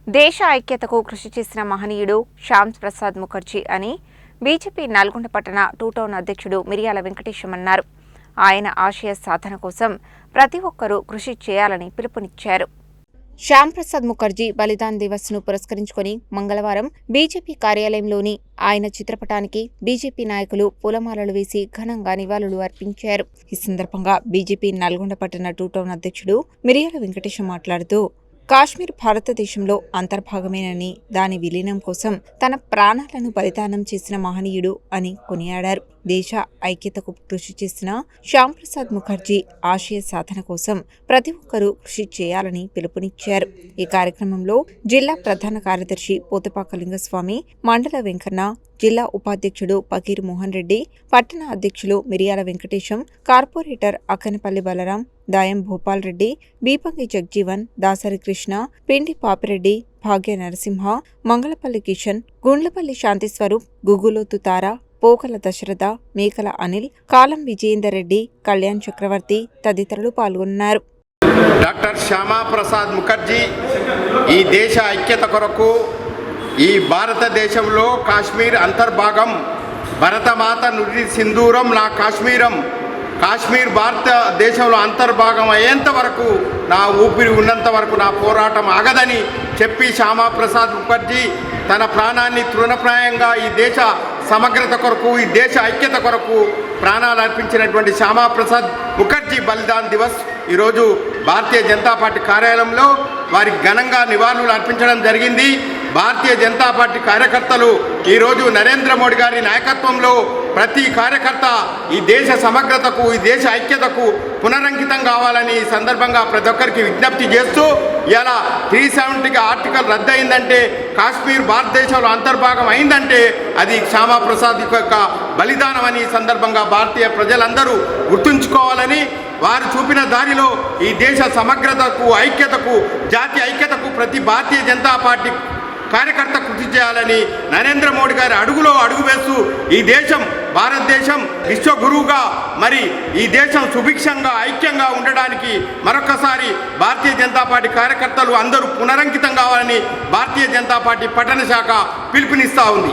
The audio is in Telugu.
దేశ ఐక్యతకు కృషి చేసిన మహనీయుడు శ్యామ్ ప్రసాద్ ముఖర్జీ అని బీజేపీ నల్గొండ పట్టణ టూ టౌన్ అధ్యక్షుడు మిరియాల వెంకటేశం అన్నారు. ఆయన ఆశయ సాధన కోసం ప్రతి ఒక్కరూ కృషి చేయాలని పిలుపునిచ్చారు. శ్యామ్ ప్రసాద్ ముఖర్జీ బలిదాన్ దివస్ ను పురస్కరించుకొని మంగళవారం బీజేపీ కార్యాలయంలోని ఆయన చిత్రపటానికి బీజేపీ నాయకులు పూలమాలలు వేసి ఘనంగా నివాళులు అర్పించారు. ఈ సందర్భంగా బీజేపీ నల్గొండ పట్టణ టూ టౌన్ అధ్యక్షుడు మిరియాల వెంకటేశం మాట్లాడుతూ కాశ్మీర్ భారతదేశంలో అంతర్భాగమేనని దాని విలీనం కోసం తన ప్రాణాలను బలిదానం చేసిన మహనీయుడు అని కొనియాడారు. దేశ ఐక్యతకు కృషి చేసిన శ్యామ్ ప్రసాద్ ముఖర్జీ ఆశయ సాధన కోసం ప్రతి ఒక్కరూ కృషి చేయాలని పిలుపునిచ్చారు. ఈ కార్యక్రమంలో జిల్లా ప్రధాన కార్యదర్శి పోతపాక లింగస్వామి, మండల వెంకన్న, జిల్లా ఉపాధ్యక్షుడు పకీర్ మోహన్ రెడ్డి, పట్టణ అధ్యక్షులు మిరియాల వెంకటేశం, కార్పొరేటర్ అక్కనపల్లి బలరాం, దాయం భూపాల్ రెడ్డి, బీపంగి జగ్జీవన్, దాసరి కృష్ణ, పిండి పాపిరెడ్డి, భాగ్య నరసింహ, మంగళపల్లి కిషన్, గుండ్లపల్లి శాంతిస్వరూప్, గుగులోతు తార, పోకల దశరథ, మేకల అనిల్, కాలం విజయేందర్ రెడ్డి, కళ్యాణ్ చక్రవర్తి తదితరులు పాల్గొన్నారు. డాక్టర్ శ్యామా ప్రసాద్ ముఖర్జీ ఈ దేశ ఐక్యత కొరకు ఈ భారతదేశంలో కాశ్మీర్ అంతర్భాగం, భరతమాత నుడి సింధూరం నా కాశ్మీరం, కాశ్మీర్ భారతదేశంలో అంతర్భాగం అయ్యేంత వరకు నా ఊపిరి ఉన్నంత వరకు నా పోరాటం ఆగదని చెప్పి శ్యామా ప్రసాద్ ముఖర్జీ తన ప్రాణాన్ని తృణప్రాయంగా ఈ దేశ సమగ్రత కొరకు, ఈ దేశ ఐక్యత కొరకు ప్రాణాలు అర్పించినటువంటి శ్యామా ప్రసాద్ ముఖర్జీ బలిదాన్ దివస్ ఈరోజు భారతీయ జనతా పార్టీ కార్యాలయంలో వారికి ఘనంగా నివాళులు అర్పించడం జరిగింది. భారతీయ జనతా పార్టీ కార్యకర్తలు ఈరోజు నరేంద్ర మోడీ గారి నాయకత్వంలో ప్రతి కార్యకర్త ఈ దేశ సమగ్రతకు, ఈ దేశ ఐక్యతకు పునరంకితం కావాలని ఈ సందర్భంగా ప్రతి ఒక్కరికి విజ్ఞప్తి చేస్తూ, ఇలా 370 ఆర్టికల్ రద్దయిందంటే, కాశ్మీర్ భారతదేశంలో అంతర్భాగం అయిందంటే అది శ్యామా ప్రసాద్ యొక్క బలిదానం అని ఈ సందర్భంగా భారతీయ ప్రజలందరూ గుర్తుంచుకోవాలని, వారు చూపిన దారిలో ఈ దేశ సమగ్రతకు, ఐక్యతకు, జాతీయ ఐక్యతకు ప్రతి భారతీయ జనతా పార్టీ కార్యకర్త కృషి చేయాలని నరేంద్ర మోడీ గారి అడుగులో అడుగు వేస్తూ ఈ దేశం, భారతదేశం విశ్వగురువుగా, మరి ఈ దేశం సుభిక్షంగా, ఐక్యంగా ఉండడానికి మరొకసారి భారతీయ జనతా పార్టీ కార్యకర్తలు అందరూ పునరంకితం కావాలని భారతీయ జనతా పార్టీ పట్టణ శాఖ పిలుపునిస్తూ ఉంది.